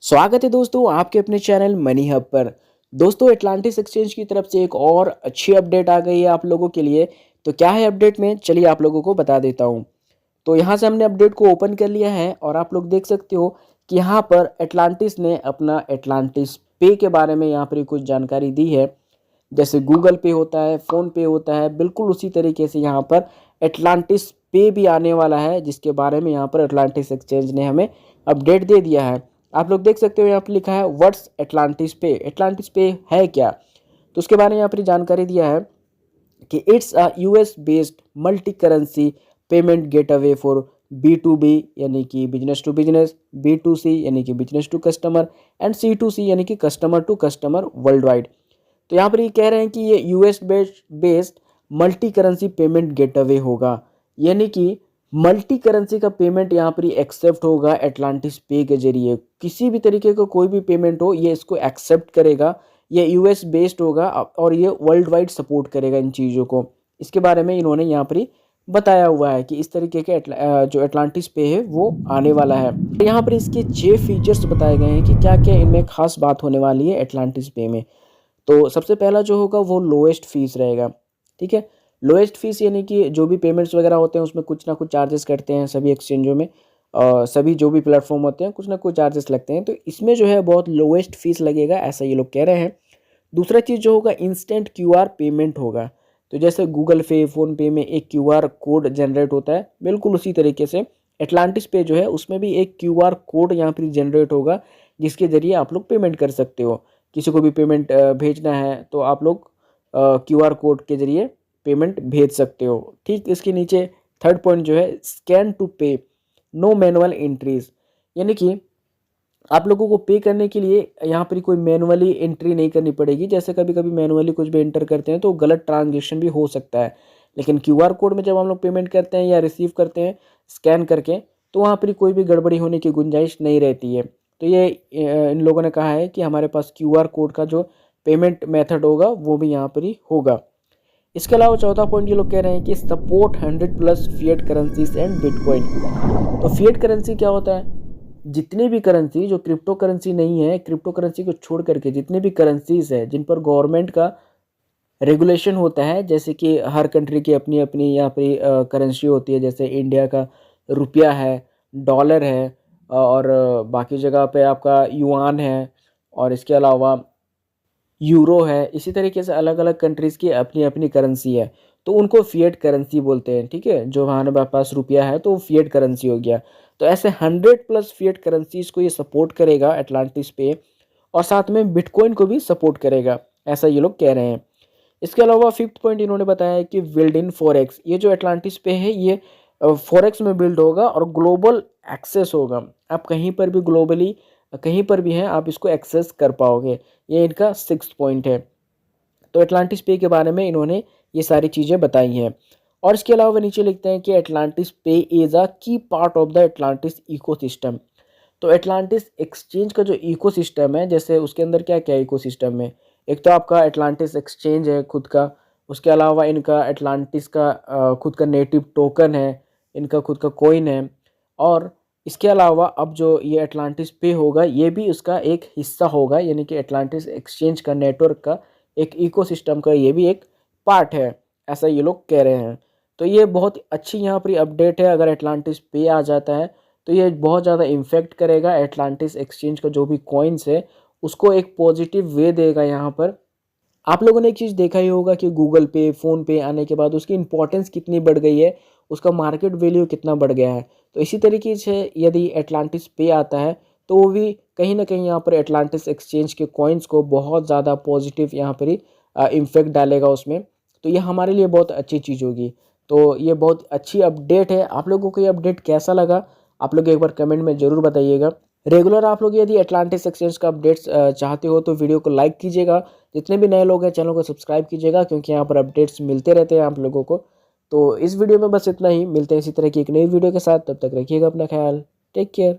स्वागत है दोस्तों आपके अपने चैनल मनी हब पर। दोस्तों एटलांटिस एक्सचेंज की तरफ से एक और अच्छी अपडेट आ गई है आप लोगों के लिए। तो क्या है अपडेट में, चलिए आप लोगों को बता देता हूँ। तो यहाँ से हमने अपडेट को ओपन कर लिया है और आप लोग देख सकते हो कि यहाँ पर एटलांटिस ने अपना एटलांटिस पे के बारे में यहाँ पर कुछ जानकारी दी है। जैसे गूगल पे होता है, फ़ोन पे होता है, बिल्कुल उसी तरीके से यहाँ पर एटलांटिस पे भी आने वाला है, जिसके बारे में यहाँ पर एटलांटिस एक्सचेंज ने हमें अपडेट दे दिया है। आप लोग देख सकते हो यहाँ पर लिखा है व्हाट्स एटलांटिस पे। एटलांटिस पे है क्या, तो उसके बारे में यहाँ पर जानकारी दिया है कि it's a US based multi currency payment gateway for B2B यानी कि बिजनेस टू बिजनेस, B2C यानी कि business to customer and C2C यानी कि customer to customer world wide. तो यहाँ पर ये कह रहे हैं कि ये US based multi currency payment gateway होगा, यानी कि मल्टी करेंसी का पेमेंट यहाँ पर एक्सेप्ट होगा एटलांटिस पे के जरिए। किसी भी तरीके का कोई भी पेमेंट हो ये इसको एक्सेप्ट करेगा। ये यूएस बेस्ड होगा और ये वर्ल्ड वाइड सपोर्ट करेगा इन चीज़ों को। इसके बारे में इन्होंने यहाँ पर बताया हुआ है कि इस तरीके के जो एटलांटिस पे है वो आने वाला है। यहाँ पर इसके 6 फीचर्स बताए गए हैं कि क्या क्या इनमें खास बात होने वाली है एटलांटिस पे में। तो सबसे पहला जो होगा वो लोएस्ट फीस रहेगा। ठीक है, लोएस्ट फीस यानी कि जो भी पेमेंट्स वगैरह होते हैं उसमें कुछ ना कुछ चार्जेस कटते हैं सभी एक्सचेंजों में। सभी जो भी प्लेटफॉर्म होते हैं कुछ ना कुछ चार्जेस लगते हैं, तो इसमें जो है बहुत लोएस्ट फीस लगेगा, ऐसा ये लोग कह रहे हैं। दूसरा चीज़ जो होगा इंस्टेंट क्यूआर पेमेंट होगा। तो जैसे गूगल पे, फ़ोन पे में एक क्यूआर कोड जनरेट होता है, बिल्कुल उसी तरीके से एटलांटिस पे जो है उसमें भी एक क्यूआर कोड यहाँ पर जनरेट होगा, जिसके ज़रिए आप लोग पेमेंट कर सकते हो। किसी को भी पेमेंट भेजना है तो आप लोग क्यूआर कोड के ज़रिए पेमेंट भेज सकते हो। ठीक इसके नीचे थर्ड पॉइंट जो है स्कैन टू पे, नो मैनुअल एंट्रीज, यानी कि आप लोगों को पे करने के लिए यहाँ पर कोई मैनुअली एंट्री नहीं करनी पड़ेगी। जैसे कभी कभी मैनुअली कुछ भी एंटर करते हैं तो गलत ट्रांजेक्शन भी हो सकता है, लेकिन क्यूआर कोड में जब हम लोग पेमेंट करते हैं या रिसीव करते हैं स्कैन करके, तो वहाँ पर कोई भी गड़बड़ी होने की गुंजाइश नहीं रहती है। तो ये इन लोगों ने कहा है कि हमारे पास क्यूआर कोड का जो पेमेंट मेथड होगा वो भी यहाँ पर ही होगा। इसके अलावा चौथा पॉइंट ये लोग कह रहे हैं कि support 100+ fiat currencies and bitcoin. तो फिएट करेंसी क्या होता है, जितनी भी करेंसी जो क्रिप्टो करेंसी नहीं है, क्रिप्टो करेंसी को छोड़ करके जितने भी करेंसीज है जिन पर गवर्नमेंट का रेगुलेशन होता है, जैसे कि हर कंट्री की अपनी अपनी यहाँ पे करेंसी होती है। जैसे इंडिया का रुपया है, डॉलर है, और बाकी जगह पे आपका युआन है, और इसके अलावा यूरो है। इसी तरीके से अलग अलग कंट्रीज़ की अपनी अपनी करेंसी है, तो उनको फिएट करेंसी बोलते हैं। ठीक है, जो हमारे पास रुपया है तो वो फिएट करेंसी हो गया। तो ऐसे 100+ फिएट करेंसीज को ये सपोर्ट करेगा एटलांटिस पे, और साथ में बिटकॉइन को भी सपोर्ट करेगा, ऐसा ये लोग कह रहे हैं। इसके अलावा फिफ्थ पॉइंट इन्होंने बताया है कि बिल्ड इन फॉरेक्स। ये जो एटलांटिस पे है ये फॉरेक्स में बिल्ड होगा और ग्लोबल एक्सेस होगा। आप कहीं पर भी ग्लोबली कहीं पर भी हैं आप इसको एक्सेस कर पाओगे। ये इनका 6th पॉइंट है। तो एटलांटिस पे के बारे में इन्होंने ये सारी चीज़ें बताई हैं। और इसके अलावा नीचे लिखते हैं कि एटलांटिस पे इज़ अ की part of the Atlantis ecosystem. तो एटलांटिस एक्सचेंज का जो इकोसिस्टम है, जैसे उसके अंदर क्या क्या इकोसिस्टम है, एक तो आपका एटलांटिस एक्सचेंज है खुद का, उसके अलावा इनका एटलांटिस का खुद का नेटिव टोकन है, इनका खुद का कॉइन है, और इसके अलावा अब जो ये एटलांटिस पे होगा ये भी उसका एक हिस्सा होगा, यानी कि एटलांटिस एक्सचेंज का नेटवर्क का एक इकोसिस्टम का ये भी एक पार्ट है, ऐसा ये लोग कह रहे हैं। तो ये बहुत अच्छी यहाँ पर अपडेट है। अगर एटलांटिस पे आ जाता है तो ये बहुत ज़्यादा इम्फेक्ट करेगा एटलांटिस एक्सचेंज का जो भी कॉइन्स है उसको एक पॉजिटिव वे देगा। यहाँ पर आप लोगों ने एक चीज़ देखा ही होगा कि गूगल पे, फ़ोन पे आने के बाद उसकी इंपॉर्टेंस कितनी बढ़ गई है, उसका मार्केट वैल्यू कितना बढ़ गया है। तो इसी तरीके से यदि एटलांटिस पे आता है तो वो भी कहीं ना कहीं यहाँ पर एटलांटिस एक्सचेंज के कॉइन्स को बहुत ज़्यादा पॉजिटिव यहाँ पर ही इम्फेक्ट डालेगा उसमें। तो ये हमारे लिए बहुत अच्छी चीज़ होगी। तो ये बहुत अच्छी अपडेट है। आप लोगों को ये अपडेट कैसा लगा, आप लोग एक बार कमेंट में ज़रूर बताइएगा। रेगुलर आप लोग यदि एटलांटिस एक्सचेंज का अपडेट्स चाहते हो तो वीडियो को लाइक कीजिएगा। जितने भी नए लोग हैं चैनल को सब्सक्राइब कीजिएगा, क्योंकि यहाँ पर अपडेट्स मिलते रहते हैं आप लोगों को। तो इस वीडियो में बस इतना ही, मिलते हैं इसी तरह की एक नई वीडियो के साथ। तब तक रखिएगा अपना ख्याल। Take care.